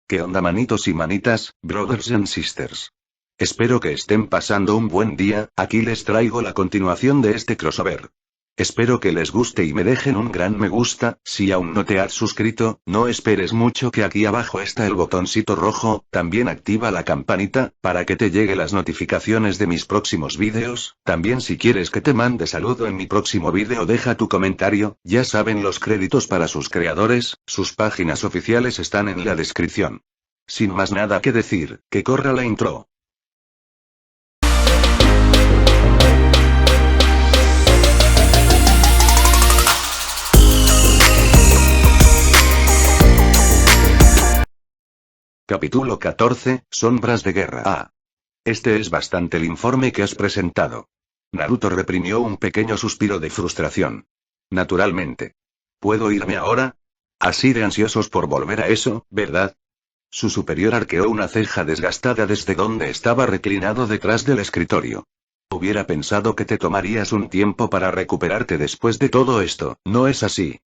¿Qué onda manitos y manitas, brothers and sisters? Espero que estén pasando un buen día, aquí les traigo la continuación de este crossover. Espero que les guste y me dejen un gran me gusta, si aún no te has suscrito, no esperes mucho que aquí abajo está el botoncito rojo, también activa la campanita, para que te llegue las notificaciones de mis próximos vídeos, también si quieres que te mande saludo en mi próximo vídeo deja tu comentario, ya saben los créditos para sus creadores, sus páginas oficiales están en la descripción. Sin más nada que decir, que corra la intro. Capítulo 14, Sombras de Guerra. Este es bastante el informe que has presentado. Naruto reprimió un pequeño suspiro de frustración. Naturalmente. ¿Puedo irme ahora? Así de ansiosos por volver a eso, ¿verdad? Su superior arqueó una ceja desgastada desde donde estaba reclinado detrás del escritorio. Hubiera pensado que te tomarías un tiempo para recuperarte después de todo esto, ¿no es así?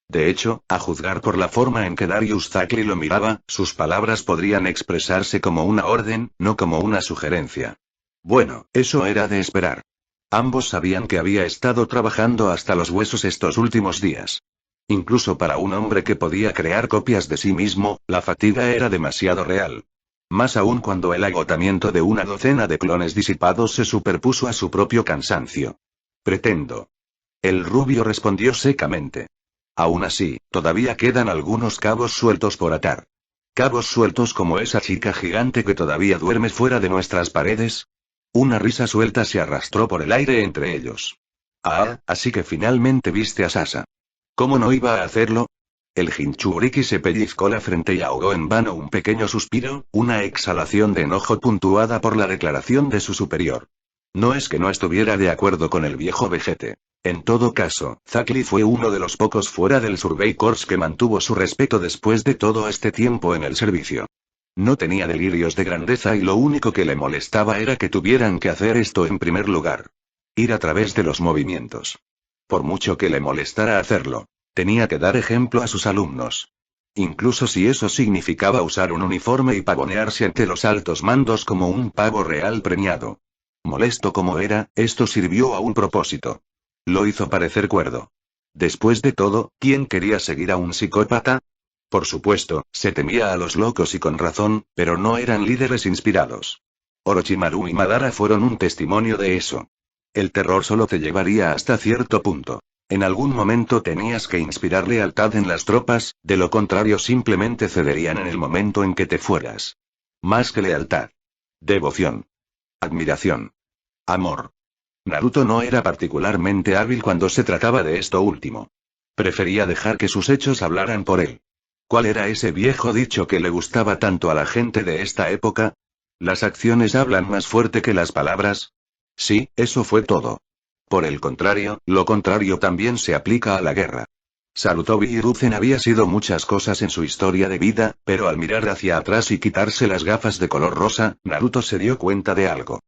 De hecho, a juzgar por la forma en que Darius Zuckley lo miraba, sus palabras podrían expresarse como una orden, no como una sugerencia. Bueno, eso era de esperar. Ambos sabían que había estado trabajando hasta los huesos estos últimos días. Incluso para un hombre que podía crear copias de sí mismo, la fatiga era demasiado real. Más aún cuando el agotamiento de una docena de clones disipados se superpuso a su propio cansancio. Pretendo. El rubio respondió secamente. Aún así, todavía quedan algunos cabos sueltos por atar. ¿Cabos sueltos como esa chica gigante que todavía duerme fuera de nuestras paredes? Una risa suelta se arrastró por el aire entre ellos. Así que finalmente viste a Sasa. ¿Cómo no iba a hacerlo? El Jinchuriki se pellizcó la frente y ahogó en vano un pequeño suspiro, una exhalación de enojo puntuada por la declaración de su superior. No es que no estuviera de acuerdo con el viejo vejete. En todo caso, Zuckley fue uno de los pocos fuera del Survey Corps que mantuvo su respeto después de todo este tiempo en el servicio. No tenía delirios de grandeza y lo único que le molestaba era que tuvieran que hacer esto en primer lugar. Ir a través de los movimientos. Por mucho que le molestara hacerlo, tenía que dar ejemplo a sus alumnos. Incluso si eso significaba usar un uniforme y pavonearse ante los altos mandos como un pavo real premiado. Molesto como era, esto sirvió a un propósito. Lo hizo parecer cuerdo. Después de todo, ¿quién quería seguir a un psicópata? Por supuesto, se temía a los locos y con razón, pero no eran líderes inspirados. Orochimaru y Madara fueron un testimonio de eso. El terror solo te llevaría hasta cierto punto. En algún momento tenías que inspirar lealtad en las tropas, de lo contrario simplemente cederían en el momento en que te fueras. Más que lealtad. Devoción. Admiración. Amor. Naruto no era particularmente hábil cuando se trataba de esto último. Prefería dejar que sus hechos hablaran por él. ¿Cuál era ese viejo dicho que le gustaba tanto a la gente de esta época? ¿Las acciones hablan más fuerte que las palabras? Sí, eso fue todo. Por el contrario, lo contrario también se aplica a la guerra. Sarutobi Hiruzen había sido muchas cosas en su historia de vida, pero al mirar hacia atrás y quitarse las gafas de color rosa, Naruto se dio cuenta de algo.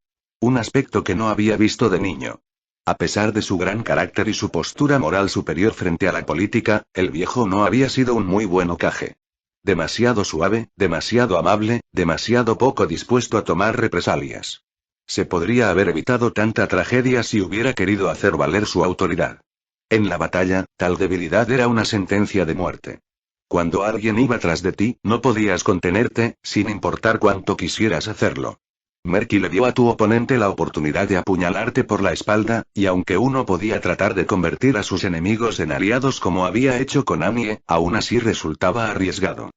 Un aspecto que no había visto de niño. A pesar de su gran carácter y su postura moral superior frente a la política, el viejo no había sido un muy buen Hokage. Demasiado suave, demasiado amable, demasiado poco dispuesto a tomar represalias. Se podría haber evitado tanta tragedia si hubiera querido hacer valer su autoridad. En la batalla, tal debilidad era una sentencia de muerte. Cuando alguien iba tras de ti, no podías contenerte, sin importar cuánto quisieras hacerlo. Merky le dio a tu oponente la oportunidad de apuñalarte por la espalda, y aunque uno podía tratar de convertir a sus enemigos en aliados como había hecho con Amie, aún así resultaba arriesgado.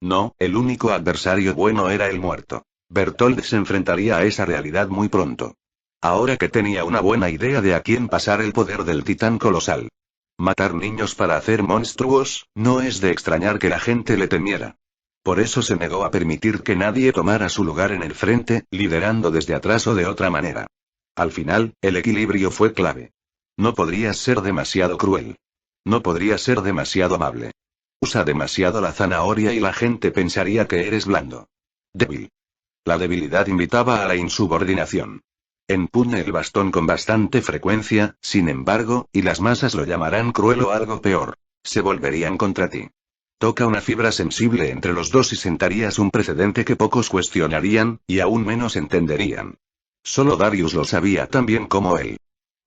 No, el único adversario bueno era el muerto. Bertold se enfrentaría a esa realidad muy pronto. Ahora que tenía una buena idea de a quién pasar el poder del titán colosal. Matar niños para hacer monstruos, no es de extrañar que la gente le temiera. Por eso se negó a permitir que nadie tomara su lugar en el frente, liderando desde atrás o de otra manera. Al final, el equilibrio fue clave. No podrías ser demasiado cruel. No podrías ser demasiado amable. Usa demasiado la zanahoria y la gente pensaría que eres blando. Débil. La debilidad invitaba a la insubordinación. Empuña el bastón con bastante frecuencia, sin embargo, y las masas lo llamarán cruel o algo peor. Se volverían contra ti. Toca una fibra sensible entre los dos y sentarías un precedente que pocos cuestionarían, y aún menos entenderían. Solo Darius lo sabía tan bien como él.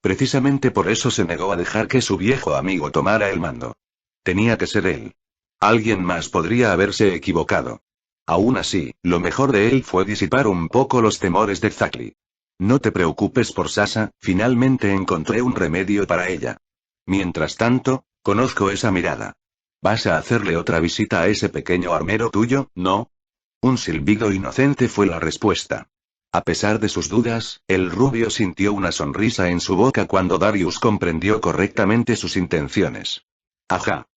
Precisamente por eso se negó a dejar que su viejo amigo tomara el mando. Tenía que ser él. Alguien más podría haberse equivocado. Aún así, lo mejor de él fue disipar un poco los temores de Zakli. No te preocupes por Sasa, finalmente encontré un remedio para ella. Mientras tanto, conozco esa mirada. ¿Vas a hacerle otra visita a ese pequeño armero tuyo, no? Un silbido inocente fue la respuesta. A pesar de sus dudas, el rubio sintió una sonrisa en su boca cuando Darius comprendió correctamente sus intenciones. Ajá.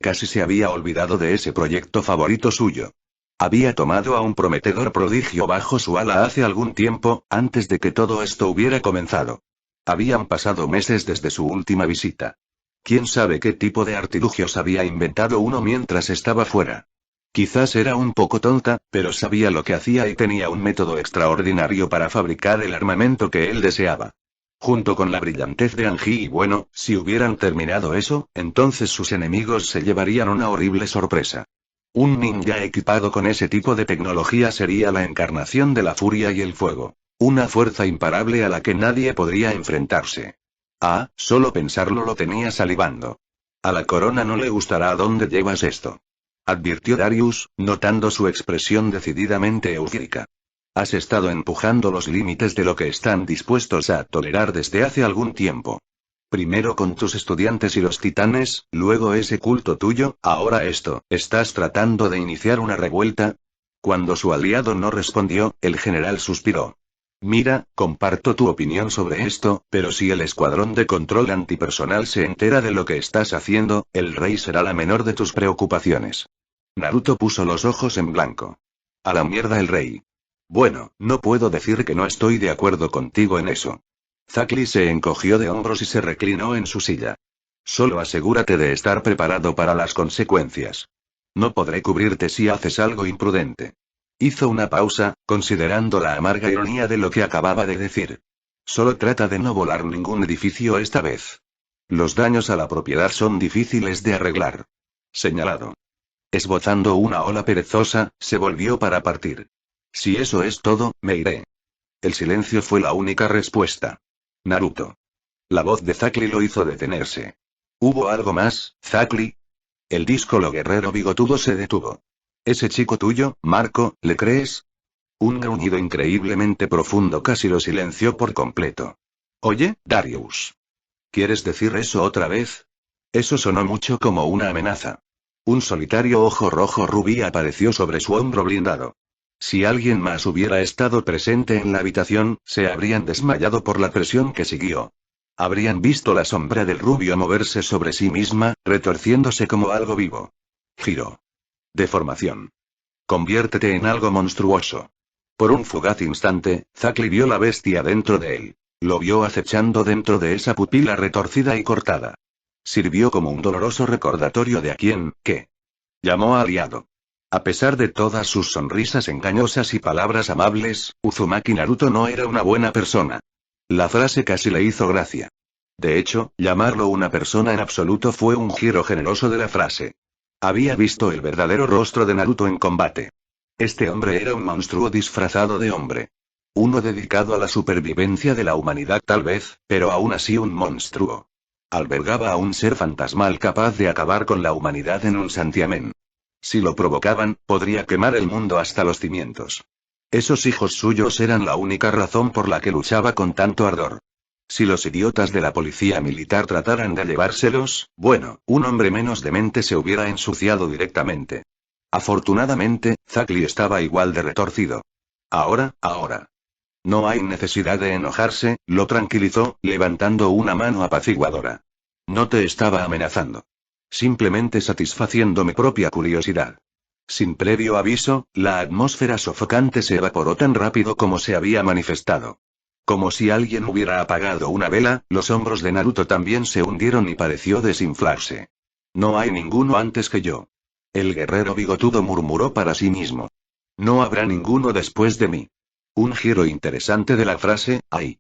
Casi se había olvidado de ese proyecto favorito suyo. Había tomado a un prometedor prodigio bajo su ala hace algún tiempo, antes de que todo esto hubiera comenzado. Habían pasado meses desde su última visita. ¿Quién sabe qué tipo de artilugios había inventado uno mientras estaba fuera? Quizás era un poco tonta, pero sabía lo que hacía y tenía un método extraordinario para fabricar el armamento que él deseaba. Junto con la brillantez de Anji y bueno, si hubieran terminado eso, entonces sus enemigos se llevarían una horrible sorpresa. Un ninja equipado con ese tipo de tecnología sería la encarnación de la furia y el fuego. Una fuerza imparable a la que nadie podría enfrentarse. Ah, solo pensarlo lo tenía salivando. A la corona no le gustará a dónde llevas esto. Advirtió Darius, notando su expresión decididamente eufórica. Has estado empujando los límites de lo que están dispuestos a tolerar desde hace algún tiempo. Primero con tus estudiantes y los titanes, luego ese culto tuyo, ahora esto, ¿estás tratando de iniciar una revuelta? Cuando su aliado no respondió, el general suspiró. Mira, comparto tu opinión sobre esto, pero si el escuadrón de control antipersonal se entera de lo que estás haciendo, el rey será la menor de tus preocupaciones. Naruto puso los ojos en blanco. A la mierda el rey. Bueno, no puedo decir que no estoy de acuerdo contigo en eso. Zakli se encogió de hombros y se reclinó en su silla. Solo asegúrate de estar preparado para las consecuencias. No podré cubrirte si haces algo imprudente. Hizo una pausa, considerando la amarga ironía de lo que acababa de decir. Solo trata de no volar ningún edificio esta vez. Los daños a la propiedad son difíciles de arreglar. Señalado. Esbozando una ola perezosa, se volvió para partir. Si eso es todo, me iré. El silencio fue la única respuesta. Naruto. La voz de Zakli lo hizo detenerse. ¿Hubo algo más, Zakli? El díscolo guerrero bigotudo se detuvo. ¿Ese chico tuyo, Marco, le crees? Un gruñido increíblemente profundo casi lo silenció por completo. Oye, Darius. ¿Quieres decir eso otra vez? Eso sonó mucho como una amenaza. Un solitario ojo rojo rubí apareció sobre su hombro blindado. Si alguien más hubiera estado presente en la habitación, se habrían desmayado por la presión que siguió. Habrían visto la sombra del rubio moverse sobre sí misma, retorciéndose como algo vivo. Giro. Deformación. Conviértete en algo monstruoso. Por un fugaz instante, Zakli vio la bestia dentro de él. Lo vio acechando dentro de esa pupila retorcida y cortada. Sirvió como un doloroso recordatorio de a quién, qué. Llamó aliado. A pesar de todas sus sonrisas engañosas y palabras amables, Uzumaki Naruto no era una buena persona. La frase casi le hizo gracia. De hecho, llamarlo una persona en absoluto fue un giro generoso de la frase. Había visto el verdadero rostro de Naruto en combate. Este hombre era un monstruo disfrazado de hombre. Uno dedicado a la supervivencia de la humanidad tal vez, pero aún así un monstruo. Albergaba a un ser fantasmal capaz de acabar con la humanidad en un santiamén. Si lo provocaban, podría quemar el mundo hasta los cimientos. Esos hijos suyos eran la única razón por la que luchaba con tanto ardor. Si los idiotas de la policía militar trataran de llevárselos, bueno, un hombre menos demente se hubiera ensuciado directamente. Afortunadamente, Zakli estaba igual de retorcido. Ahora. No hay necesidad de enojarse, lo tranquilizó, levantando una mano apaciguadora. No te estaba amenazando. Simplemente satisfaciendo mi propia curiosidad. Sin previo aviso, la atmósfera sofocante se evaporó tan rápido como se había manifestado. Como si alguien hubiera apagado una vela, los hombros de Naruto también se hundieron y pareció desinflarse. No hay ninguno antes que yo. El guerrero bigotudo murmuró para sí mismo. No habrá ninguno después de mí. Un giro interesante de la frase, ¡ay!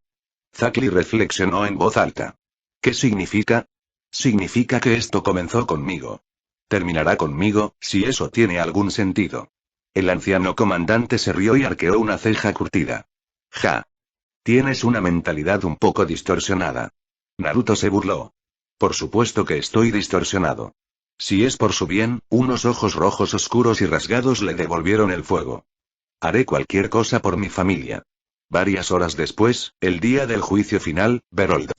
Zakli reflexionó en voz alta. ¿Qué significa? Significa que esto comenzó conmigo. Terminará conmigo, si eso tiene algún sentido. El anciano comandante se rió y arqueó una ceja curtida. Ja. Tienes una mentalidad un poco distorsionada. Naruto se burló. Por supuesto que estoy distorsionado. Si es por su bien, unos ojos rojos oscuros y rasgados le devolvieron el fuego. Haré cualquier cosa por mi familia. Varias horas después, el día del juicio final, Berold.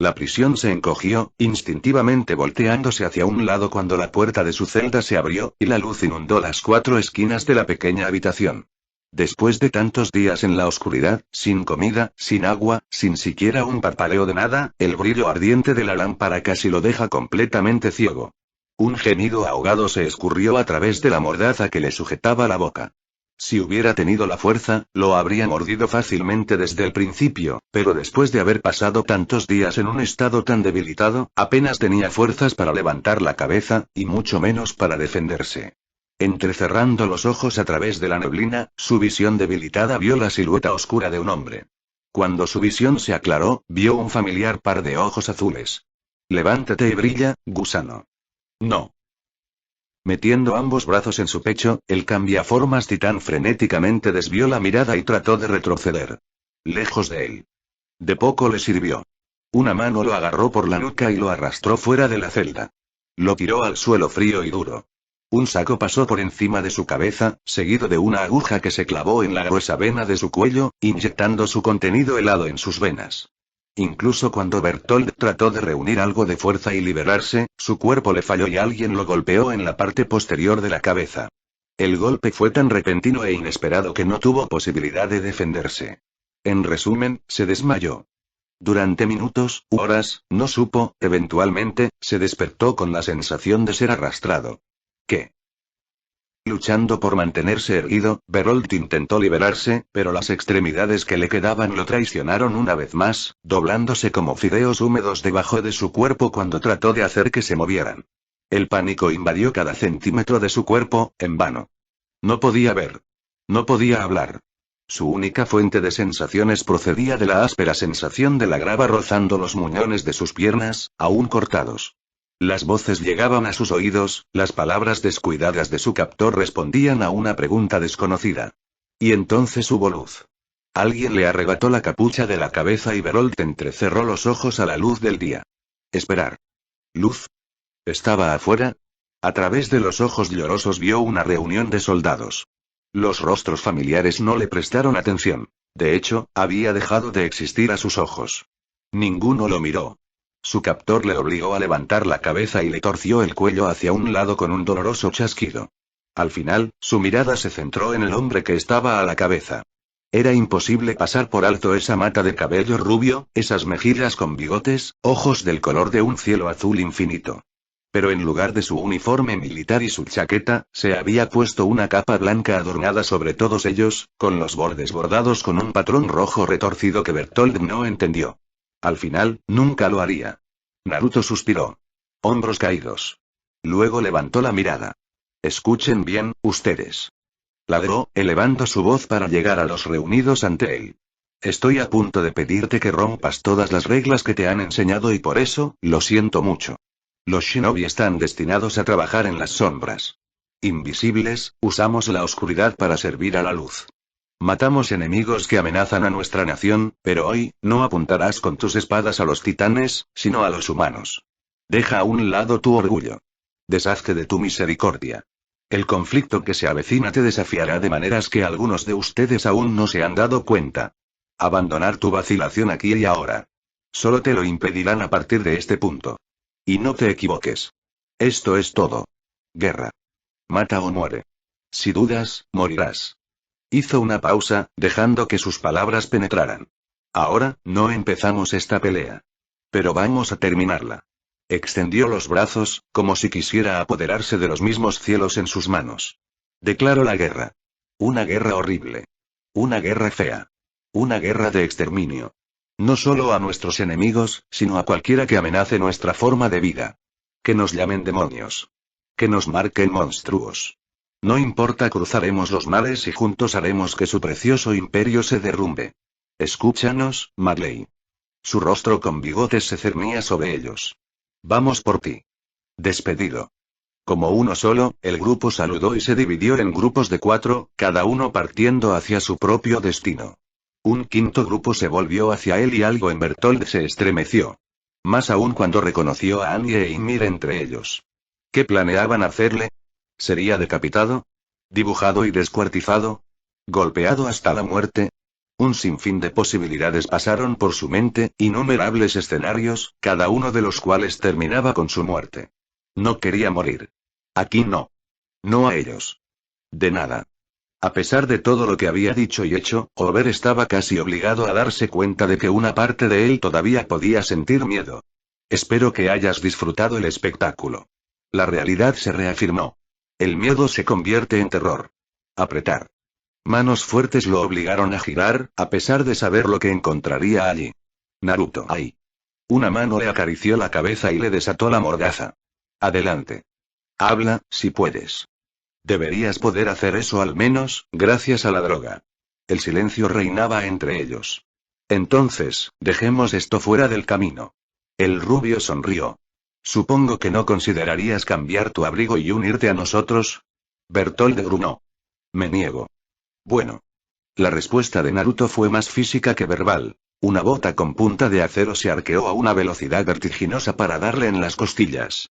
La prisión se encogió, instintivamente volteándose hacia un lado cuando la puerta de su celda se abrió, y la luz inundó las 4 esquinas de la pequeña habitación. Después de tantos días en la oscuridad, sin comida, sin agua, sin siquiera un parpadeo de nada, el brillo ardiente de la lámpara casi lo deja completamente ciego. Un gemido ahogado se escurrió a través de la mordaza que le sujetaba la boca. Si hubiera tenido la fuerza, lo habría mordido fácilmente desde el principio, pero después de haber pasado tantos días en un estado tan debilitado, apenas tenía fuerzas para levantar la cabeza, y mucho menos para defenderse. Entrecerrando los ojos a través de la neblina, su visión debilitada vio la silueta oscura de un hombre. Cuando su visión se aclaró, vio un familiar par de ojos azules. Levántate y brilla, gusano. No. Metiendo ambos brazos en su pecho, el cambiaformas titán frenéticamente desvió la mirada y trató de retroceder. Lejos de él. De poco le sirvió. Una mano lo agarró por la nuca y lo arrastró fuera de la celda. Lo tiró al suelo frío y duro. Un saco pasó por encima de su cabeza, seguido de una aguja que se clavó en la gruesa vena de su cuello, inyectando su contenido helado en sus venas. Incluso cuando Bertold trató de reunir algo de fuerza y liberarse, su cuerpo le falló y alguien lo golpeó en la parte posterior de la cabeza. El golpe fue tan repentino e inesperado que no tuvo posibilidad de defenderse. En resumen, se desmayó. Durante minutos, horas, no supo, eventualmente, se despertó con la sensación de ser arrastrado. ¿Qué? Luchando por mantenerse erguido, Berold intentó liberarse, pero las extremidades que le quedaban lo traicionaron una vez más, doblándose como fideos húmedos debajo de su cuerpo cuando trató de hacer que se movieran. El pánico invadió cada centímetro de su cuerpo, en vano. No podía ver. No podía hablar. Su única fuente de sensaciones procedía de la áspera sensación de la grava rozando los muñones de sus piernas, aún cortados. Las voces llegaban a sus oídos, las palabras descuidadas de su captor respondían a una pregunta desconocida. Y entonces hubo luz. Alguien le arrebató la capucha de la cabeza y Berold entrecerró los ojos a la luz del día. Esperar. ¿Luz? ¿Estaba afuera? A través de los ojos llorosos vio una reunión de soldados. Los rostros familiares no le prestaron atención. De hecho, había dejado de existir a sus ojos. Ninguno lo miró. Su captor le obligó a levantar la cabeza y le torció el cuello hacia un lado con un doloroso chasquido. Al final, su mirada se centró en el hombre que estaba a la cabeza. Era imposible pasar por alto esa mata de cabello rubio, esas mejillas con bigotes, ojos del color de un cielo azul infinito. Pero en lugar de su uniforme militar y su chaqueta, se había puesto una capa blanca adornada sobre todos ellos, con los bordes bordados con un patrón rojo retorcido que Bertold no entendió. Al final, nunca lo haría. Naruto suspiró. Hombros caídos. Luego levantó la mirada. Escuchen bien, ustedes. Ladró, elevando su voz para llegar a los reunidos ante él. Estoy a punto de pedirte que rompas todas las reglas que te han enseñado y por eso, lo siento mucho. Los shinobi están destinados a trabajar en las sombras. Invisibles, usamos la oscuridad para servir a la luz. Matamos enemigos que amenazan a nuestra nación, pero hoy, no apuntarás con tus espadas a los titanes, sino a los humanos. Deja a un lado tu orgullo. Deshazte de tu misericordia. El conflicto que se avecina te desafiará de maneras que algunos de ustedes aún no se han dado cuenta. Abandonar tu vacilación aquí y ahora. Solo te lo impedirán a partir de este punto. Y no te equivoques. Esto es todo. Guerra. Mata o muere. Si dudas, morirás. Hizo una pausa, dejando que sus palabras penetraran. Ahora, no empezamos esta pelea. Pero vamos a terminarla. Extendió los brazos, como si quisiera apoderarse de los mismos cielos en sus manos. Declaro la guerra. Una guerra horrible. Una guerra fea. Una guerra de exterminio. No solo a nuestros enemigos, sino a cualquiera que amenace nuestra forma de vida. Que nos llamen demonios. Que nos marquen monstruos. No importa, cruzaremos los mares y juntos haremos que su precioso imperio se derrumbe. Escúchanos, Marley. Su rostro con bigotes se cernía sobre ellos. Vamos por ti. Despedido. Como uno solo, el grupo saludó y se dividió en grupos de 4, cada uno partiendo hacia su propio destino. Un quinto grupo se volvió hacia él y algo en Bertold se estremeció. Más aún cuando reconoció a Annie e Ymir entre ellos. ¿Qué planeaban hacerle? ¿Sería decapitado? ¿Dibujado y descuartizado? ¿Golpeado hasta la muerte? Un sinfín de posibilidades pasaron por su mente, innumerables escenarios, cada uno de los cuales terminaba con su muerte. No quería morir. Aquí no. No a ellos. De nada. A pesar de todo lo que había dicho y hecho, Over estaba casi obligado a darse cuenta de que una parte de él todavía podía sentir miedo. Espero que hayas disfrutado el espectáculo. La realidad se reafirmó. El miedo se convierte en terror. Apretar. Manos fuertes lo obligaron a girar, a pesar de saber lo que encontraría allí. Naruto. ¡Ay! Una mano le acarició la cabeza y le desató la mordaza. Adelante. Habla, si puedes. Deberías poder hacer eso al menos, gracias a la droga. El silencio reinaba entre ellos. Entonces, dejemos esto fuera del camino. El rubio sonrió. Supongo que no considerarías cambiar tu abrigo y unirte a nosotros. Bertold gruñó. Me niego. Bueno. La respuesta de Naruto fue más física que verbal. Una bota con punta de acero se arqueó a una velocidad vertiginosa para darle en las costillas.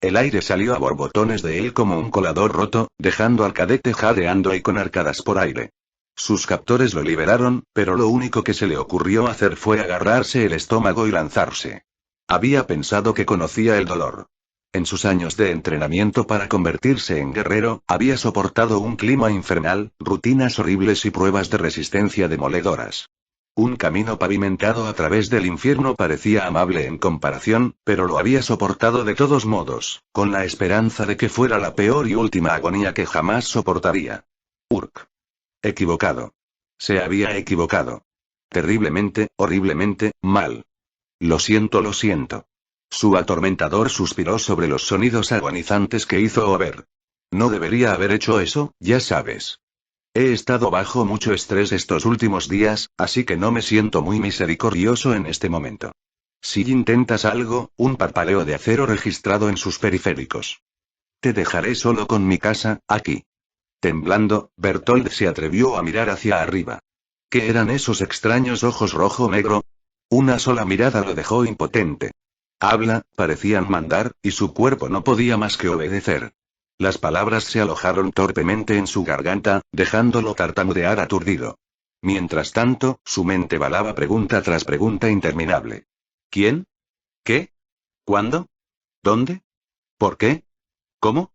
El aire salió a borbotones de él como un colador roto, dejando al cadete jadeando y con arcadas por aire. Sus captores lo liberaron, pero lo único que se le ocurrió hacer fue agarrarse el estómago y lanzarse. Había pensado que conocía el dolor. En sus años de entrenamiento para convertirse en guerrero, había soportado un clima infernal, rutinas horribles y pruebas de resistencia demoledoras. Un camino pavimentado a través del infierno parecía amable en comparación, pero lo había soportado de todos modos, con la esperanza de que fuera la peor y última agonía que jamás soportaría. Urk. Equivocado. Se había equivocado. Terriblemente, horriblemente, mal. Lo siento, lo siento. Su atormentador suspiró sobre los sonidos agonizantes que hizo Over. No debería haber hecho eso, ya sabes. He estado bajo mucho estrés estos últimos días, así que no me siento muy misericordioso en este momento. Si intentas algo, un parpadeo de acero registrado en sus periféricos. Te dejaré solo con mi casa, aquí. Temblando, Bertold se atrevió a mirar hacia arriba. ¿Qué eran esos extraños ojos rojo-negro? Una sola mirada lo dejó impotente. Habla, parecían mandar, y su cuerpo no podía más que obedecer. Las palabras se alojaron torpemente en su garganta, dejándolo tartamudear aturdido. Mientras tanto, su mente balaba pregunta tras pregunta interminable. ¿Quién? ¿Qué? ¿Cuándo? ¿Dónde? ¿Por qué? ¿Cómo?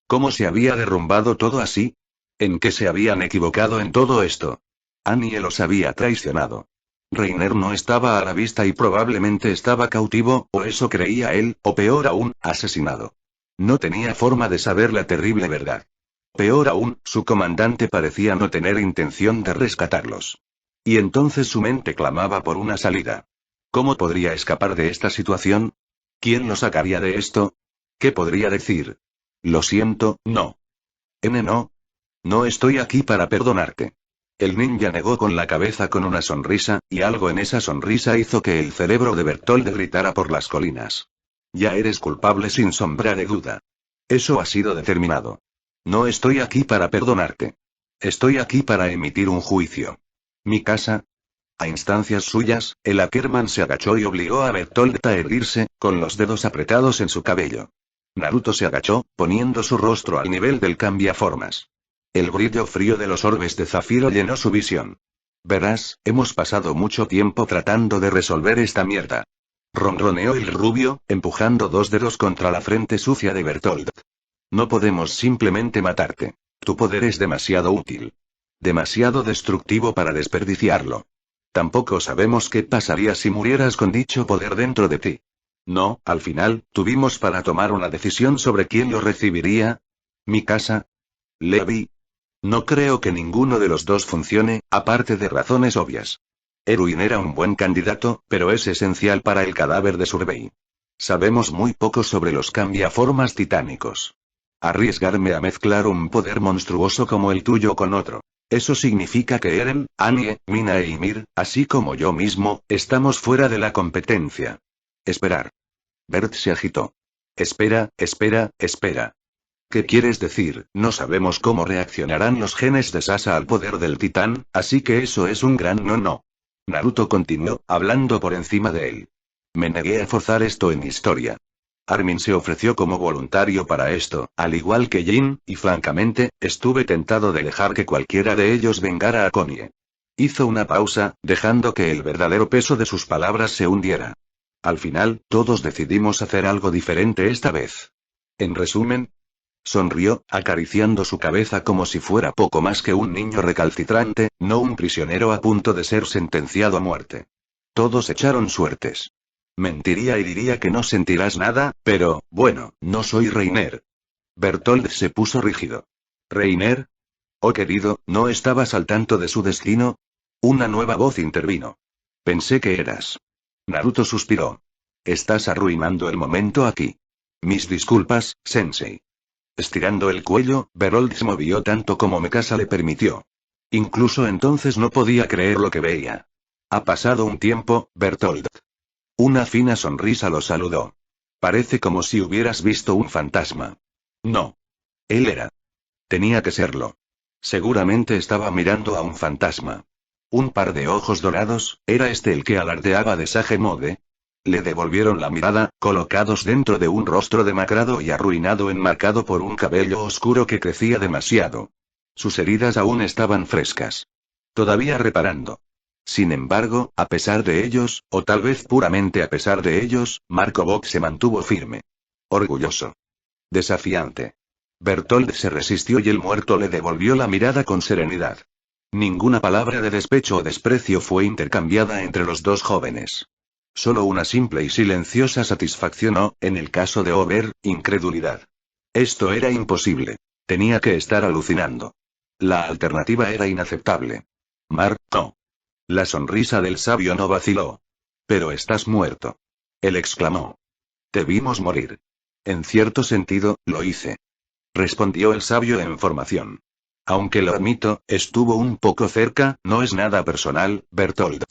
¿Cómo se había derrumbado todo así? ¿En qué se habían equivocado en todo esto? Annie los había traicionado. Reiner no estaba a la vista y probablemente estaba cautivo, o eso creía él, o peor aún, asesinado. No tenía forma de saber la terrible verdad. Peor aún, su comandante parecía no tener intención de rescatarlos. Y entonces su mente clamaba por una salida. ¿Cómo podría escapar de esta situación? ¿Quién lo sacaría de esto? ¿Qué podría decir? Lo siento, no. No. No estoy aquí para perdonarte. El ninja negó con la cabeza con una sonrisa, y algo en esa sonrisa hizo que el cerebro de Bertold gritara por las colinas. Ya eres culpable sin sombra de duda. Eso ha sido determinado. No estoy aquí para perdonarte. Estoy aquí para emitir un juicio. Mi casa. A instancias suyas, el Ackerman se agachó y obligó a Bertold a erguirse, con los dedos apretados en su cabello. Naruto se agachó, poniendo su rostro al nivel del cambiaformas. El brillo frío de los orbes de zafiro llenó su visión. Verás, hemos pasado mucho tiempo tratando de resolver esta mierda. Ronroneó el rubio, empujando dos dedos contra la frente sucia de Bertold. No podemos simplemente matarte. Tu poder es demasiado útil. Demasiado destructivo para desperdiciarlo. Tampoco sabemos qué pasaría si murieras con dicho poder dentro de ti. No, al final, tuvimos para tomar una decisión sobre quién lo recibiría. ¿Mi casa? Levi. No creo que ninguno de los dos funcione, aparte de razones obvias. Erwin era un buen candidato, pero es esencial para el cadáver de Survey. Sabemos muy poco sobre los cambiaformas titánicos. Arriesgarme a mezclar un poder monstruoso como el tuyo con otro. Eso significa que Eren, Annie, Mina e Ymir, así como yo mismo, estamos fuera de la competencia. Esperar. Bert se agitó. Espera, espera, espera. ¿Qué quieres decir? No sabemos cómo reaccionarán los genes de Sasa al poder del titán, así que eso es un gran no. Naruto continuó, hablando por encima de él. Me negué a forzar esto en historia. Armin se ofreció como voluntario para esto, al igual que Jin, y francamente, estuve tentado de dejar que cualquiera de ellos vengara a Konie. Hizo una pausa, dejando que el verdadero peso de sus palabras se hundiera. Al final, todos decidimos hacer algo diferente esta vez. En resumen, sonrió, acariciando su cabeza como si fuera poco más que un niño recalcitrante, no un prisionero a punto de ser sentenciado a muerte. Todos echaron suertes. Mentiría y diría que no sentirás nada, pero, bueno, no soy Reiner. Bertold se puso rígido. ¿Reiner? Oh querido, ¿no estabas al tanto de su destino? Una nueva voz intervino. Pensé que eras. Naruto suspiró. Estás arruinando el momento aquí. Mis disculpas, sensei. Estirando el cuello, Bertold se movió tanto como Mikasa le permitió. Incluso entonces no podía creer lo que veía. Ha pasado un tiempo, Bertold. Una fina sonrisa lo saludó. Parece como si hubieras visto un fantasma. No. Él era. Tenía que serlo. Seguramente estaba mirando a un fantasma. Un par de ojos dorados, ¿era este el que alardeaba de Sage Mode? Le devolvieron la mirada, colocados dentro de un rostro demacrado y arruinado enmarcado por un cabello oscuro que crecía demasiado. Sus heridas aún estaban frescas. Todavía reparando. Sin embargo, a pesar de ellos, o tal vez puramente a pesar de ellos, Marco Bock se mantuvo firme. Orgulloso. Desafiante. Bertold se resistió y el muerto le devolvió la mirada con serenidad. Ninguna palabra de despecho o desprecio fue intercambiada entre los dos jóvenes. Solo una simple y silenciosa satisfacción o, en el caso de Over, incredulidad. Esto era imposible. Tenía que estar alucinando. La alternativa era inaceptable. No. La sonrisa del sabio no vaciló. Pero estás muerto. Él exclamó. Te vimos morir. En cierto sentido, lo hice. Respondió el sabio en formación. Aunque lo admito, estuvo un poco cerca, no es nada personal, Bertold.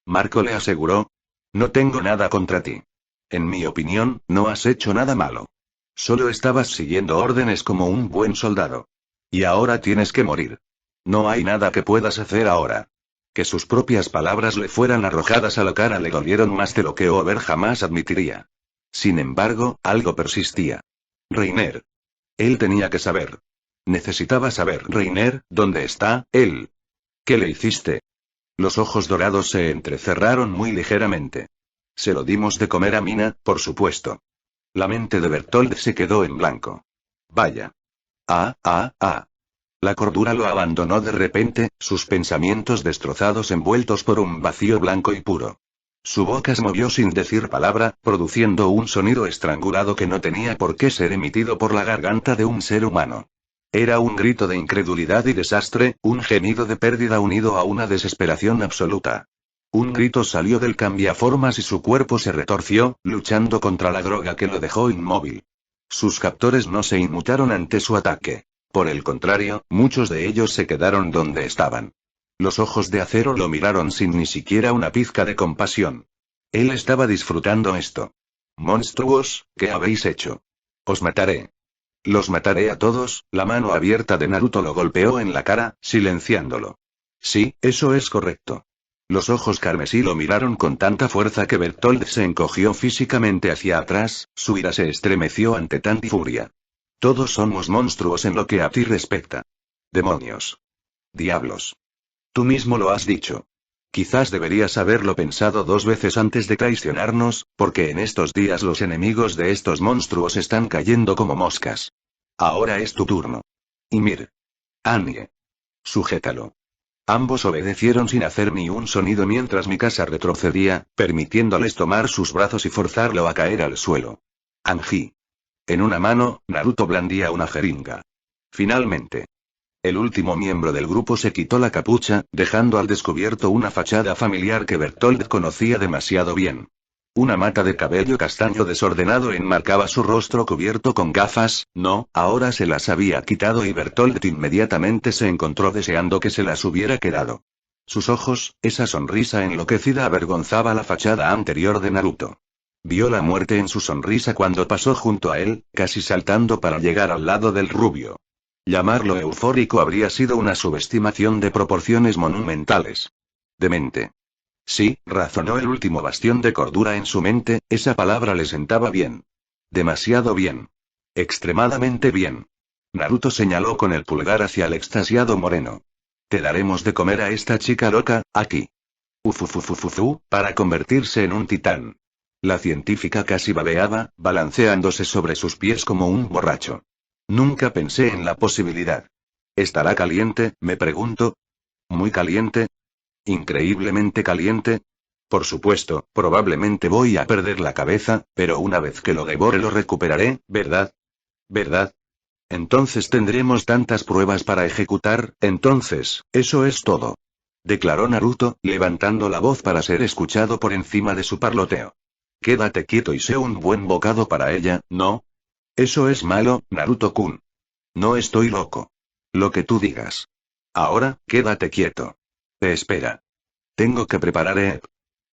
Marco le aseguró. No tengo nada contra ti. En mi opinión, no has hecho nada malo. Solo estabas siguiendo órdenes como un buen soldado. Y ahora tienes que morir. No hay nada que puedas hacer ahora. Que sus propias palabras le fueran arrojadas a la cara le dolieron más de lo que Over jamás admitiría. Sin embargo, algo persistía. Reiner. Él tenía que saber. Necesitaba saber. Reiner, ¿dónde está él? ¿Qué le hiciste? Los ojos dorados se entrecerraron muy ligeramente. Se lo dimos de comer a Mina, por supuesto. La mente de Bertold se quedó en blanco. Vaya. La cordura lo abandonó de repente, sus pensamientos destrozados envueltos por un vacío blanco y puro. Su boca se movió sin decir palabra, produciendo un sonido estrangulado que no tenía por qué ser emitido por la garganta de un ser humano. Era un grito de incredulidad y desastre, un gemido de pérdida unido a una desesperación absoluta. Un grito salió del cambiaformas y su cuerpo se retorció, luchando contra la droga que lo dejó inmóvil. Sus captores no se inmutaron ante su ataque. Por el contrario, muchos de ellos se quedaron donde estaban. Los ojos de acero lo miraron sin ni siquiera una pizca de compasión. Él estaba disfrutando esto. Monstruos, ¿qué habéis hecho? Os mataré. Los mataré a todos. La mano abierta de Naruto lo golpeó en la cara, silenciándolo. Sí, eso es correcto. Los ojos carmesí lo miraron con tanta fuerza que Bertold se encogió físicamente hacia atrás, su ira se estremeció ante tanta furia. Todos somos monstruos en lo que a ti respecta. Demonios. Diablos. Tú mismo lo has dicho. Quizás deberías haberlo pensado 2 veces antes de traicionarnos, porque en estos días los enemigos de estos monstruos están cayendo como moscas. Ahora es tu turno. Ymir. Annie. Sujétalo. Ambos obedecieron sin hacer ni un sonido mientras Mikasa retrocedía, permitiéndoles tomar sus brazos y forzarlo a caer al suelo. Anji. En una mano, Naruto blandía una jeringa. Finalmente. El último miembro del grupo se quitó la capucha, dejando al descubierto una fachada familiar que Bertold conocía demasiado bien. Una mata de cabello castaño desordenado enmarcaba su rostro cubierto con gafas, no, ahora se las había quitado y Bertold inmediatamente se encontró deseando que se las hubiera quedado. Sus ojos, esa sonrisa enloquecida avergonzaba la fachada anterior de Naruto. Vio la muerte en su sonrisa cuando pasó junto a él, casi saltando para llegar al lado del rubio. Llamarlo eufórico habría sido una subestimación de proporciones monumentales. Demente. Sí, razonó el último bastión de cordura en su mente, esa palabra le sentaba bien. Demasiado bien. Extremadamente bien. Naruto señaló con el pulgar hacia el extasiado moreno. Te daremos de comer a esta chica loca, aquí. Ufufufufufu, para convertirse en un titán. La científica casi babeaba, balanceándose sobre sus pies como un borracho. Nunca pensé en la posibilidad. ¿Estará caliente?, me pregunto. ¿Muy caliente? ¿Increíblemente caliente? Por supuesto, probablemente voy a perder la cabeza, pero una vez que lo devore lo recuperaré, ¿verdad? ¿Verdad? Entonces tendremos tantas pruebas para ejecutar, entonces, eso es todo. Declaró Naruto, levantando la voz para ser escuchado por encima de su parloteo. Quédate quieto y sé un buen bocado para ella, ¿no? Eso es malo, Naruto-kun. No estoy loco. Lo que tú digas. Ahora, quédate quieto. Te espera. Tengo que preparar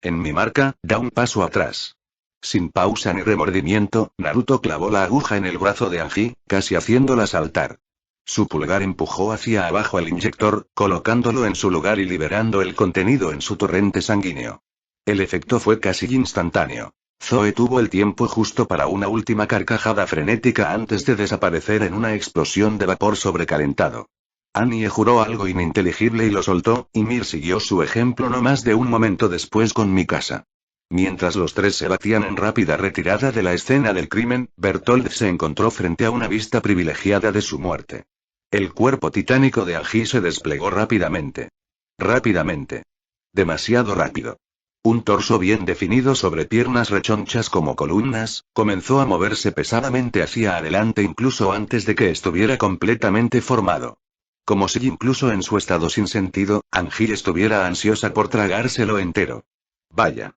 En mi marca, da un paso atrás. Sin pausa ni remordimiento, Naruto clavó la aguja en el brazo de Anji, casi haciéndola saltar. Su pulgar empujó hacia abajo el inyector, colocándolo en su lugar y liberando el contenido en su torrente sanguíneo. El efecto fue casi instantáneo. Zoe tuvo el tiempo justo para una última carcajada frenética antes de desaparecer en una explosión de vapor sobrecalentado. Annie juró algo ininteligible y lo soltó, y Mir siguió su ejemplo no más de un momento después con Mikasa. Mientras los tres se batían en rápida retirada de la escena del crimen, Bertold se encontró frente a una vista privilegiada de su muerte. El cuerpo titánico de Anji se desplegó rápidamente. Rápidamente. Demasiado rápido. Un torso bien definido sobre piernas rechonchas como columnas, comenzó a moverse pesadamente hacia adelante incluso antes de que estuviera completamente formado. Como si incluso en su estado sin sentido, Anji estuviera ansiosa por tragárselo entero. Vaya.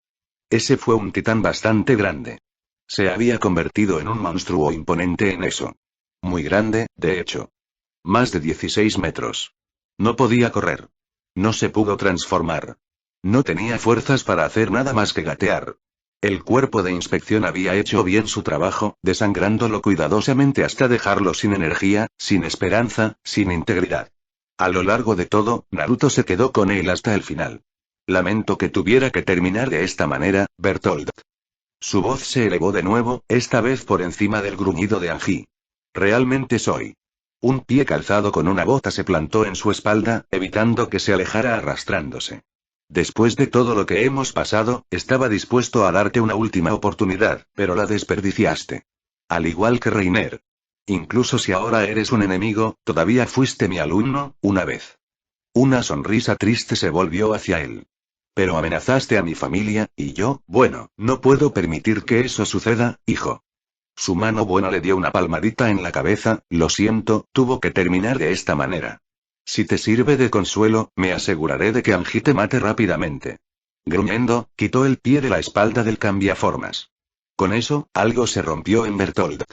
Ese fue un titán bastante grande. Se había convertido en un monstruo imponente en eso. Muy grande, de hecho. Más de 16 metros. No podía correr. No se pudo transformar. No tenía fuerzas para hacer nada más que gatear. El cuerpo de inspección había hecho bien su trabajo, desangrándolo cuidadosamente hasta dejarlo sin energía, sin esperanza, sin integridad. A lo largo de todo, Naruto se quedó con él hasta el final. Lamento que tuviera que terminar de esta manera, Bertold. Su voz se elevó de nuevo, esta vez por encima del gruñido de Anji. Realmente soy. Un pie calzado con una bota se plantó en su espalda, evitando que se alejara arrastrándose. Después de todo lo que hemos pasado, estaba dispuesto a darte una última oportunidad, pero la desperdiciaste. Al igual que Reiner. Incluso si ahora eres un enemigo, todavía fuiste mi alumno, una vez. Una sonrisa triste se volvió hacia él. Pero amenazaste a mi familia, y yo, bueno, no puedo permitir que eso suceda, hijo. Su mano buena le dio una palmadita en la cabeza, lo siento, tuvo que terminar de esta manera. Si te sirve de consuelo, me aseguraré de que Anji te mate rápidamente. Gruñendo, quitó el pie de la espalda del cambiaformas. Con eso, algo se rompió en Bertold.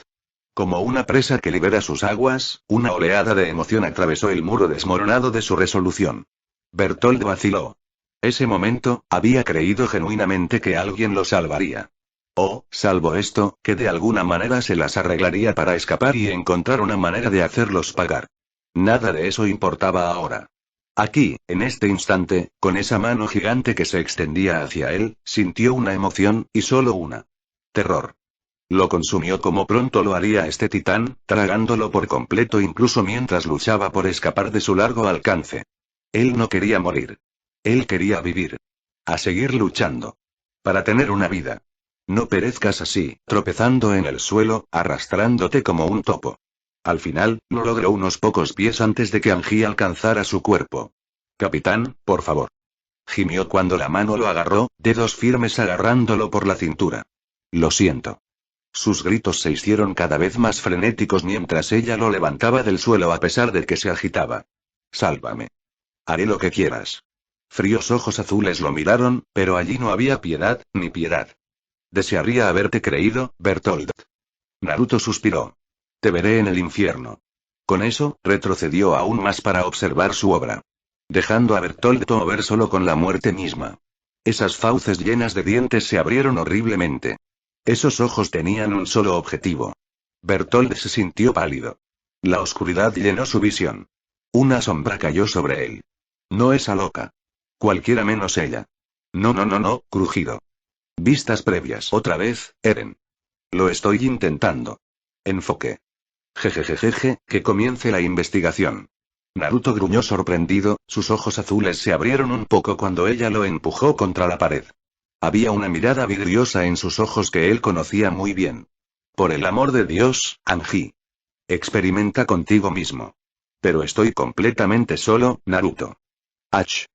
Como una presa que libera sus aguas, una oleada de emoción atravesó el muro desmoronado de su resolución. Bertold vaciló. Ese momento, había creído genuinamente que alguien lo salvaría. O, salvo esto, que de alguna manera se las arreglaría para escapar y encontrar una manera de hacerlos pagar. Nada de eso importaba ahora. Aquí, en este instante, con esa mano gigante que se extendía hacia él, sintió una emoción, y solo una. Terror. Lo consumió como pronto lo haría este titán, tragándolo por completo incluso mientras luchaba por escapar de su largo alcance. Él no quería morir. Él quería vivir. A seguir luchando. Para tener una vida. No perezcas así, tropezando en el suelo, arrastrándote como un topo. Al final, lo logró unos pocos pies antes de que Anji alcanzara su cuerpo. Capitán, por favor. Gimió cuando la mano lo agarró, dedos firmes agarrándolo por la cintura. Lo siento. Sus gritos se hicieron cada vez más frenéticos mientras ella lo levantaba del suelo a pesar de que se agitaba. Sálvame. Haré lo que quieras. Fríos ojos azules lo miraron, pero allí no había piedad, ni piedad. Desearía haberte creído, Bertold. Naruto suspiró. Te veré en el infierno. Con eso, retrocedió aún más para observar su obra. Dejando a Bertold mover solo con la muerte misma. Esas fauces llenas de dientes se abrieron horriblemente. Esos ojos tenían un solo objetivo. Bertold se sintió pálido. La oscuridad llenó su visión. Una sombra cayó sobre él. No esa loca. Cualquiera menos ella. No, no, no, no, crujido. Vistas previas. Otra vez, Eren. Lo estoy intentando. Enfoque. Jejejejeje, que comience la investigación. Naruto gruñó sorprendido, sus ojos azules se abrieron un poco cuando ella lo empujó contra la pared. Había una mirada vidriosa en sus ojos que él conocía muy bien. Por el amor de Dios, Anji. Experimenta contigo mismo. Pero estoy completamente solo, Naruto. Ach.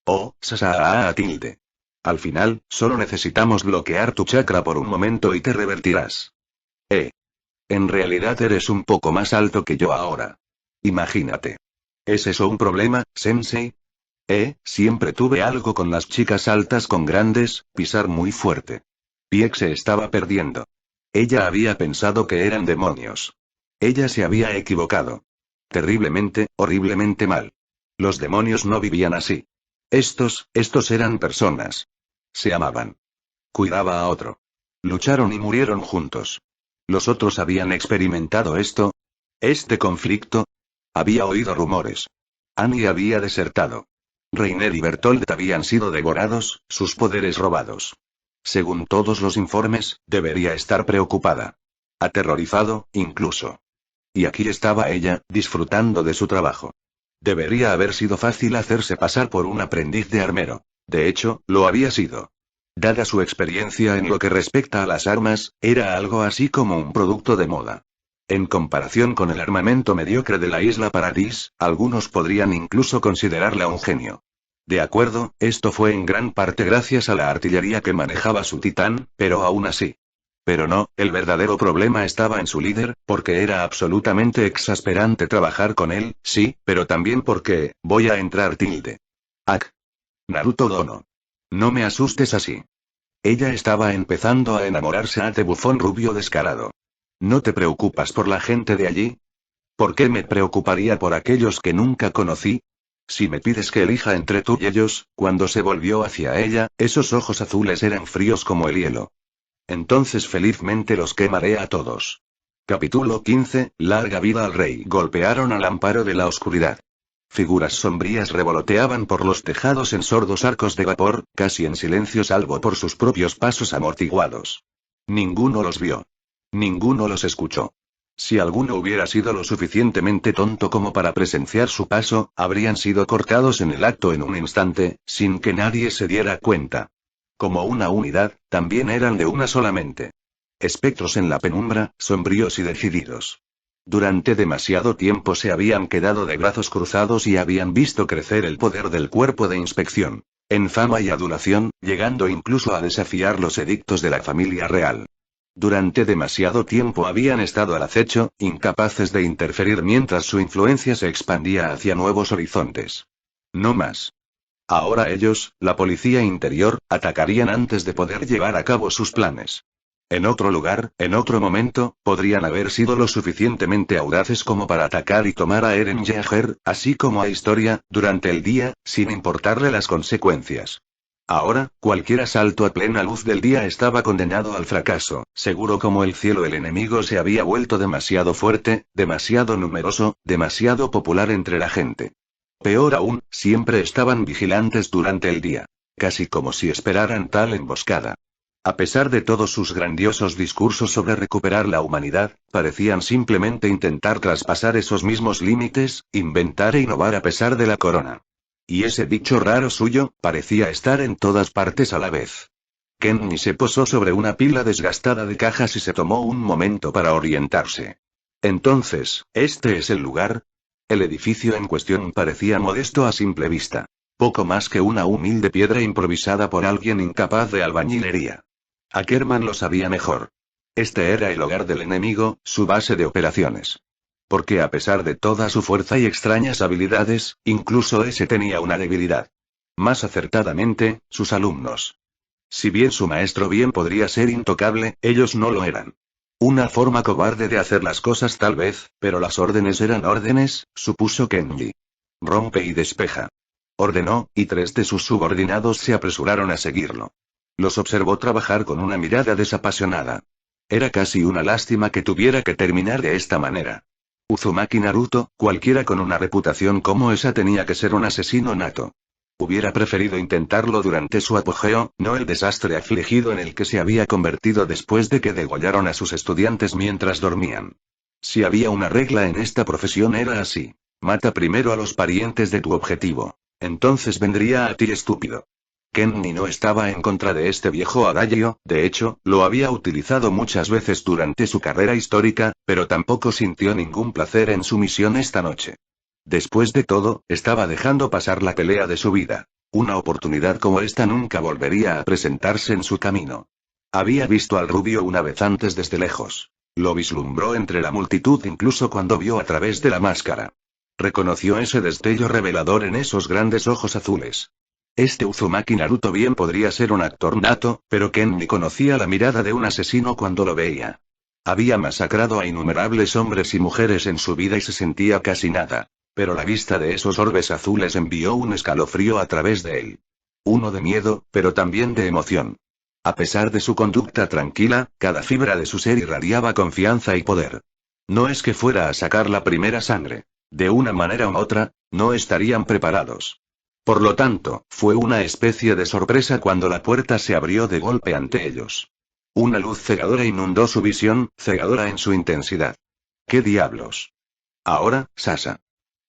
Oh, Sasaa tilde. Al final, solo necesitamos bloquear tu chakra por un momento y te revertirás. En realidad eres un poco más alto que yo ahora. Imagínate. ¿Es eso un problema, Sensei? Siempre tuve algo con las chicas altas con grandes, pisar muy fuerte. Pieck se estaba perdiendo. Ella había pensado que eran demonios. Ella se había equivocado. Terriblemente, horriblemente mal. Los demonios no vivían así. Estos eran personas. Se amaban. Cuidaba a otro. Lucharon y murieron juntos. ¿Los otros habían experimentado esto? ¿Este conflicto? Había oído rumores. Annie había desertado. Reiner y Bertolt habían sido devorados, sus poderes robados. Según todos los informes, debería estar preocupada. Aterrorizado, incluso. Y aquí estaba ella, disfrutando de su trabajo. Debería haber sido fácil hacerse pasar por un aprendiz de armero. De hecho, lo había sido. Dada su experiencia en lo que respecta a las armas, era algo así como un producto de moda. En comparación con el armamento mediocre de la isla Paradis, algunos podrían incluso considerarla un genio. De acuerdo, esto fue en gran parte gracias a la artillería que manejaba su titán, pero aún así. Pero no, el verdadero problema estaba en su líder, porque era absolutamente exasperante trabajar con él, sí, pero también porque, voy a entrar tilde. Ak. Naruto Dono. No me asustes así. Ella estaba empezando a enamorarse de bufón rubio descarado. ¿No te preocupas por la gente de allí? ¿Por qué me preocuparía por aquellos que nunca conocí? Si me pides que elija entre tú y ellos, cuando se volvió hacia ella, esos ojos azules eran fríos como el hielo. Entonces felizmente los quemaré a todos. Capítulo 15, Larga vida al rey. Golpearon al amparo de la oscuridad. Figuras sombrías revoloteaban por los tejados en sordos arcos de vapor, casi en silencio salvo por sus propios pasos amortiguados. Ninguno los vio. Ninguno los escuchó. Si alguno hubiera sido lo suficientemente tonto como para presenciar su paso, habrían sido cortados en el acto en un instante, sin que nadie se diera cuenta. Como una unidad, también eran de una sola mente. Espectros en la penumbra, sombríos y decididos. Durante demasiado tiempo se habían quedado de brazos cruzados y habían visto crecer el poder del cuerpo de inspección. En fama y adulación, llegando incluso a desafiar los edictos de la familia real. Durante demasiado tiempo habían estado al acecho, incapaces de interferir mientras su influencia se expandía hacia nuevos horizontes. No más. Ahora ellos, la policía interior, atacarían antes de poder llevar a cabo sus planes. En otro lugar, en otro momento, podrían haber sido lo suficientemente audaces como para atacar y tomar a Eren Yeager, así como a Historia, durante el día, sin importarle las consecuencias. Ahora, cualquier asalto a plena luz del día estaba condenado al fracaso, seguro como el cielo. El enemigo se había vuelto demasiado fuerte, demasiado numeroso, demasiado popular entre la gente. Peor aún, siempre estaban vigilantes durante el día. Casi como si esperaran tal emboscada. A pesar de todos sus grandiosos discursos sobre recuperar la humanidad, parecían simplemente intentar traspasar esos mismos límites, inventar e innovar a pesar de la corona. Y ese bicho raro suyo, parecía estar en todas partes a la vez. Kenny se posó sobre una pila desgastada de cajas y se tomó un momento para orientarse. Entonces, ¿este es el lugar? El edificio en cuestión parecía modesto a simple vista. Poco más que una humilde piedra improvisada por alguien incapaz de albañilería. Ackerman lo sabía mejor. Este era el hogar del enemigo, su base de operaciones. Porque a pesar de toda su fuerza y extrañas habilidades, incluso ese tenía una debilidad. Más acertadamente, sus alumnos. Si bien su maestro bien podría ser intocable, ellos no lo eran. Una forma cobarde de hacer las cosas tal vez, pero las órdenes eran órdenes, supuso Kenji. Rompe y despeja. Ordenó, y 3 de sus subordinados se apresuraron a seguirlo. Los observó trabajar con una mirada desapasionada. Era casi una lástima que tuviera que terminar de esta manera. Uzumaki Naruto, cualquiera con una reputación como esa tenía que ser un asesino nato. Hubiera preferido intentarlo durante su apogeo, no el desastre afligido en el que se había convertido después de que degollaron a sus estudiantes mientras dormían. Si había una regla en esta profesión era así. Mata primero a los parientes de tu objetivo. Entonces vendría a ti, estúpido. Kenny no estaba en contra de este viejo adagio, de hecho, lo había utilizado muchas veces durante su carrera histórica, pero tampoco sintió ningún placer en su misión esta noche. Después de todo, estaba dejando pasar la pelea de su vida. Una oportunidad como esta nunca volvería a presentarse en su camino. Había visto al rubio una vez antes desde lejos. Lo vislumbró entre la multitud incluso cuando vio a través de la máscara. Reconoció ese destello revelador en esos grandes ojos azules. Este Uzumaki Naruto bien podría ser un actor nato, pero Kenny conocía la mirada de un asesino cuando lo veía. Había masacrado a innumerables hombres y mujeres en su vida y se sentía casi nada. Pero la vista de esos orbes azules envió un escalofrío a través de él. Uno de miedo, pero también de emoción. A pesar de su conducta tranquila, cada fibra de su ser irradiaba confianza y poder. No es que fuera a sacar la primera sangre. De una manera u otra, no estarían preparados. Por lo tanto, fue una especie de sorpresa cuando la puerta se abrió de golpe ante ellos. Una luz cegadora inundó su visión, cegadora en su intensidad. ¿Qué diablos? Ahora, Sasa.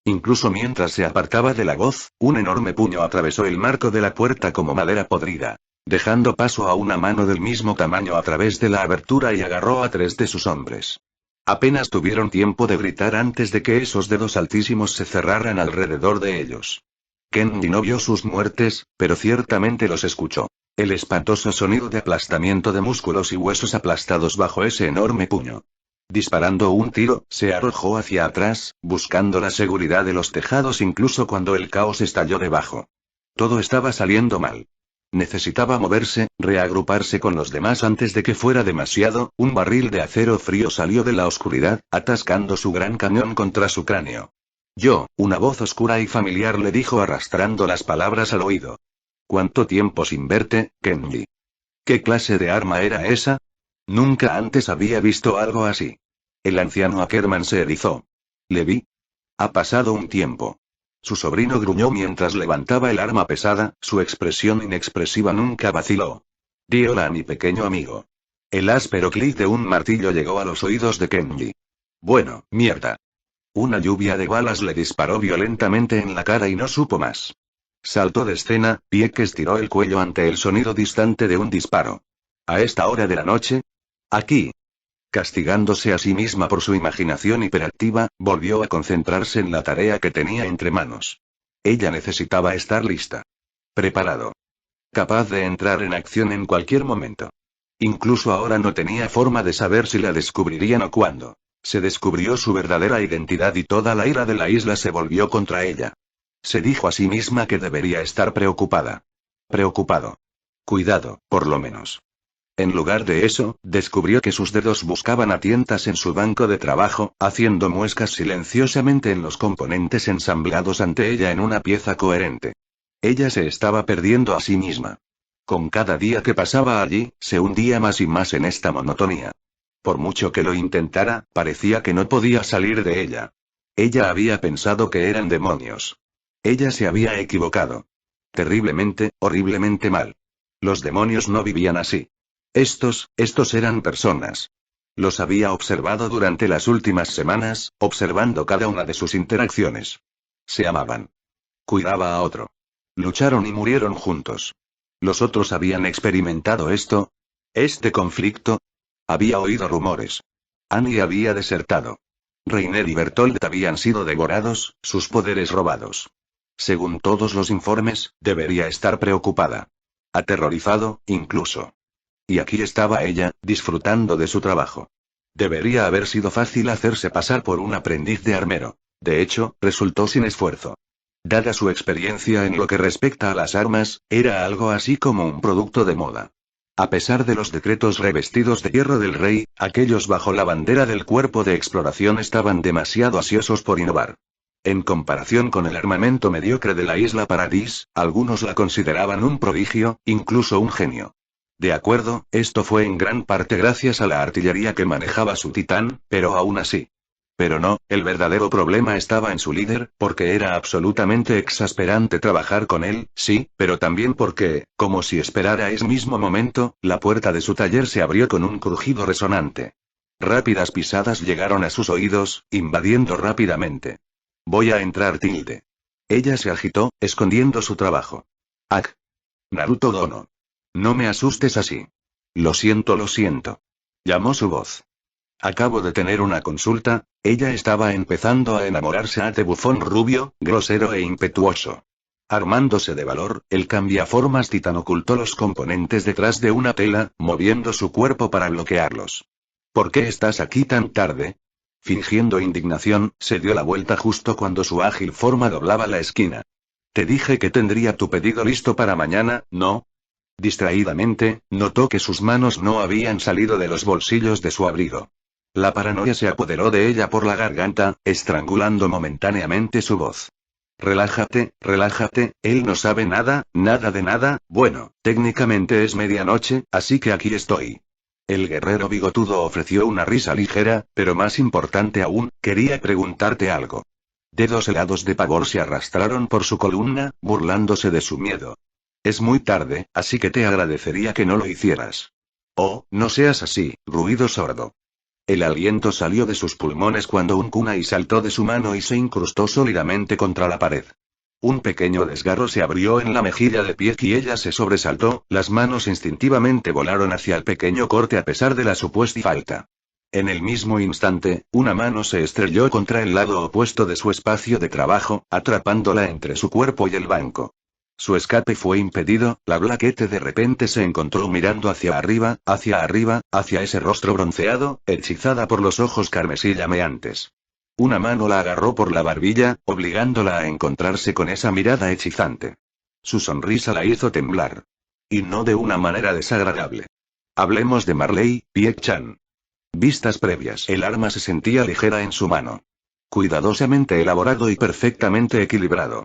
Incluso mientras se apartaba de la voz, un enorme puño atravesó el marco de la puerta como madera podrida, dejando paso a una mano del mismo tamaño a través de la abertura y agarró a 3 de sus hombres. Apenas tuvieron tiempo de gritar antes de que esos dedos altísimos se cerraran alrededor de ellos. Kenny no vio sus muertes, pero ciertamente los escuchó. El espantoso sonido de aplastamiento de músculos y huesos aplastados bajo ese enorme puño. Disparando un tiro, se arrojó hacia atrás, buscando la seguridad de los tejados incluso cuando el caos estalló debajo. Todo estaba saliendo mal. Necesitaba moverse, reagruparse con los demás antes de que fuera demasiado. Un barril de acero frío salió de la oscuridad, atascando su gran cañón contra su cráneo. Una voz oscura y familiar le dijo arrastrando las palabras al oído. ¿Cuánto tiempo sin verte, Kenji? ¿Qué clase de arma era esa? Nunca antes había visto algo así. El anciano Ackerman se erizó. ¿Le vi? Ha pasado un tiempo. Su sobrino gruñó mientras levantaba el arma pesada, su expresión inexpresiva nunca vaciló. Di hola a mi pequeño amigo. El áspero clic de un martillo llegó a los oídos de Kenji. Bueno, mierda. Una lluvia de balas le disparó violentamente en la cara y no supo más. Saltó de escena, pie que estiró el cuello ante el sonido distante de un disparo. ¿A esta hora de la noche? Aquí. Castigándose a sí misma por su imaginación hiperactiva, volvió a concentrarse en la tarea que tenía entre manos. Ella necesitaba estar lista. Preparado. Capaz de entrar en acción en cualquier momento. Incluso ahora no tenía forma de saber si la descubrirían o cuándo. Se descubrió su verdadera identidad y toda la ira de la isla se volvió contra ella. Se dijo a sí misma que debería estar preocupada. Preocupado. Cuidado, por lo menos. En lugar de eso, descubrió que sus dedos buscaban a tientas en su banco de trabajo, haciendo muescas silenciosamente en los componentes ensamblados ante ella en una pieza coherente. Ella se estaba perdiendo a sí misma. Con cada día que pasaba allí, se hundía más y más en esta monotonía. Por mucho que lo intentara, parecía que no podía salir de ella. Ella había pensado que eran demonios. Ella se había equivocado. Terriblemente, horriblemente mal. Los demonios no vivían así. Estos eran personas. Los había observado durante las últimas semanas, observando cada una de sus interacciones. Se amaban. Cuidaba a otro. Lucharon y murieron juntos. ¿Los otros habían experimentado esto? ¿Este conflicto? Había oído rumores. Annie había desertado. Reiner y Bertolt habían sido devorados, sus poderes robados. Según todos los informes, debería estar preocupada. Aterrorizado, incluso. Y aquí estaba ella, disfrutando de su trabajo. Debería haber sido fácil hacerse pasar por un aprendiz de armero. De hecho, resultó sin esfuerzo. Dada su experiencia en lo que respecta a las armas, era algo así como un producto de moda. A pesar de los decretos revestidos de hierro del rey, aquellos bajo la bandera del cuerpo de exploración estaban demasiado ansiosos por innovar. En comparación con el armamento mediocre de la isla Paradis, algunos la consideraban un prodigio, incluso un genio. De acuerdo, esto fue en gran parte gracias a la artillería que manejaba su titán, pero aún así. Pero no, el verdadero problema estaba en su líder, porque era absolutamente exasperante trabajar con él, sí, pero también porque, como si esperara ese mismo momento, la puerta de su taller se abrió con un crujido resonante. Rápidas pisadas llegaron a sus oídos, invadiendo rápidamente. Voy a entrar, tilde. Ella se agitó, escondiendo su trabajo. ¡Ak! Naruto Dono. No me asustes así. Lo siento, lo siento. Llamó su voz. Acabo de tener una consulta. Ella estaba empezando a enamorarse de bufón rubio, grosero e impetuoso. Armándose de valor, el cambiaformas titán ocultó los componentes detrás de una tela, moviendo su cuerpo para bloquearlos. ¿Por qué estás aquí tan tarde? Fingiendo indignación, se dio la vuelta justo cuando su ágil forma doblaba la esquina. Te dije que tendría tu pedido listo para mañana, ¿no? Distraídamente, notó que sus manos no habían salido de los bolsillos de su abrigo. La paranoia se apoderó de ella por la garganta, estrangulando momentáneamente su voz. Relájate, relájate, él no sabe nada, nada de nada. Bueno, técnicamente es medianoche, así que aquí estoy. El guerrero bigotudo ofreció una risa ligera, pero más importante aún, quería preguntarte algo. Dedos helados de pavor se arrastraron por su columna, burlándose de su miedo. Es muy tarde, así que te agradecería que no lo hicieras. Oh, no seas así, ruido sordo. El aliento salió de sus pulmones cuando un kunai saltó de su mano y se incrustó sólidamente contra la pared. Un pequeño desgarro se abrió en la mejilla de pie y ella se sobresaltó, las manos instintivamente volaron hacia el pequeño corte a pesar de la supuesta falta. En el mismo instante, una mano se estrelló contra el lado opuesto de su espacio de trabajo, atrapándola entre su cuerpo y el banco. Su escape fue impedido, la Blackette de repente se encontró mirando hacia arriba, hacia ese rostro bronceado, hechizada por los ojos carmesí llameantes. Una mano la agarró por la barbilla, obligándola a encontrarse con esa mirada hechizante. Su sonrisa la hizo temblar. Y no de una manera desagradable. Hablemos de Marley, Pie-chan. Vistas previas. El arma se sentía ligera en su mano. Cuidadosamente elaborado y perfectamente equilibrado.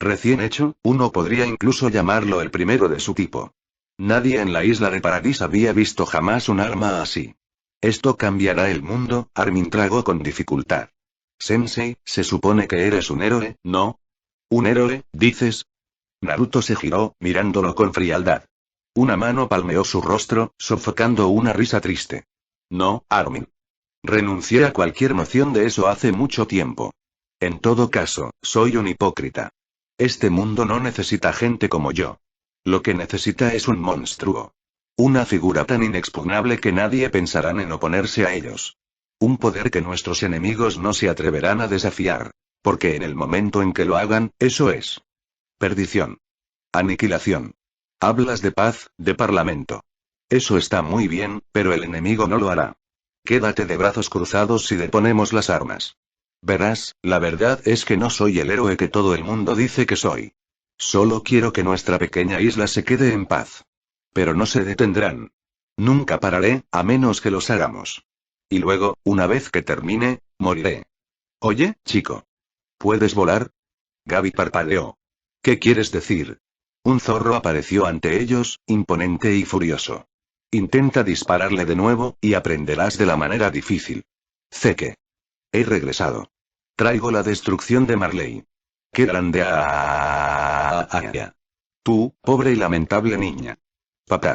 Recién hecho, uno podría incluso llamarlo el primero de su tipo. Nadie en la isla de Paradis había visto jamás un arma así. Esto cambiará el mundo, Armin tragó con dificultad. Sensei, se supone que eres un héroe, ¿no? ¿Un héroe, dices? Naruto se giró, mirándolo con frialdad. Una mano palmeó su rostro, sofocando una risa triste. No, Armin. Renuncié a cualquier noción de eso hace mucho tiempo. En todo caso, soy un hipócrita. Este mundo no necesita gente como yo. Lo que necesita es un monstruo. Una figura tan inexpugnable que nadie pensará en oponerse a ellos. Un poder que nuestros enemigos no se atreverán a desafiar. Porque en el momento en que lo hagan, eso es perdición. Aniquilación. Hablas de paz, de parlamento. Eso está muy bien, pero el enemigo no lo hará. Quédate de brazos cruzados si deponemos las armas. Verás, la verdad es que no soy el héroe que todo el mundo dice que soy. Solo quiero que nuestra pequeña isla se quede en paz. Pero no se detendrán. Nunca pararé, a menos que los hagamos. Y luego, una vez que termine, moriré. Oye, chico. ¿Puedes volar? Gaby parpadeó. ¿Qué quieres decir? Un zorro apareció ante ellos, imponente y furioso. Intenta dispararle de nuevo, y aprenderás de la manera difícil. Zeke. He regresado. Traigo la destrucción de Marley. ¡Qué grande! Tú, pobre y lamentable niña. Papá.